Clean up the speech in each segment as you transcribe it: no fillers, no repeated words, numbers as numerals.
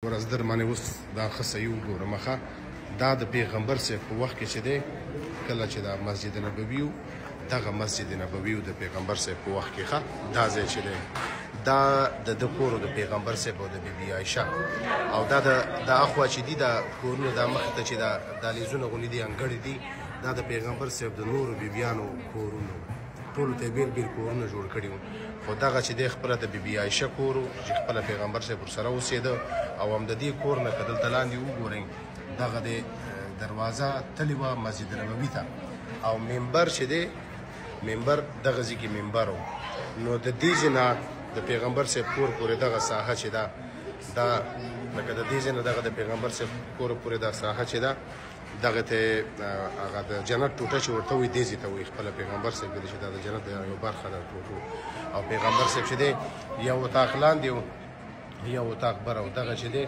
ورځ در باندې اوس دا ښه صحیح وګورم ښه دا د پیغمبر صاحب په وخت کې چې دی کله چې دا مسجد نبوي و دغه مسجد نبوي و د پیغمبر صاحب په وخت کې ښه دا ځای چې دی دا د ده کور د پیغمبر صاحب او د بیبي عایشه او دا د اخوا چې دي دا کورونه دا مخې ته چې دا دهلیزونه غوندې دي انګړې دي دا د پیغمبر صاحب د نورو بیبیانو کورونه ټولو ته یې بېل بېل کورونه جوړ کړي وو خو دغه چې دی خپله د بیبي عایشه کور و چې خپله پیغمبر صاحب ورسره اوسېده او هم د دې کور نه که دلته لاندې وګورئ دغه د دروازه تلې وه مسجد نبوي ته او منبر چې دی منبر دغه ځای کې منبر و نو د دې ځای نه د پیغمبر صاحب کور پورې دغه ساحه چې ده دا لکه د دې ځای نه دغه د پیغمبر صاحب کور پورې دا ساحه چې ده دغه ته هغه د جنت ټوټه چې ورته وایي دې ځای ته وایي خپله پیغمبر صاحب ویلي چې دا د جنت یوه برخه ده ټوټو او پیغمبر صاحب چې دی یو اتاق لاندې و یو اتاق بره و دغه چې دی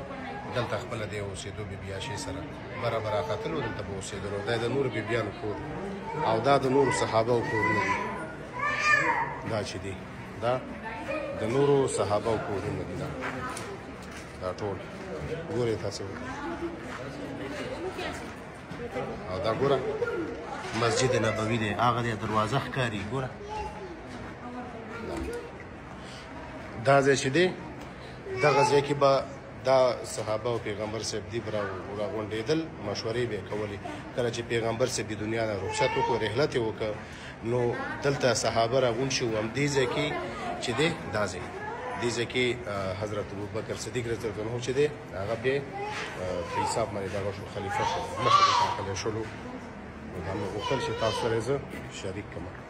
دلته خپله دی اوسېدو بیبي عایشې سره بره به راختلو دلته به اوسېدلو دا د نورو بیبیانو کور او دا د نورو صحابهو کورونه دي دا چې دی دا د نورو صحابهو کورونه دي دا ټول ګورئ تاسو او دا ګوره مسجد نبوي دی هغه دی دروازه ښکاري ګوره دا ځای چې دی دغه ځای کې به دا صحابه او پیغمبر صاحب دی به راغونډېدل مشورې به یې کولې کله چې پیغمبر صاحب د دنیا نه رخصت وکړو رحلت یې وکړ نو دلته صحابه راغونډ شي و همدې ځای کې چې دی دا ځای دې ځای کې حضرت ابوبکر صدیق رضی الله عنه چې دی هغه بیا په حساب باندې دغه شو خلیفه شو مخکې ټاکلی شولو نو دا مې غوښتل چې تاسو سره یې زه شریک کړم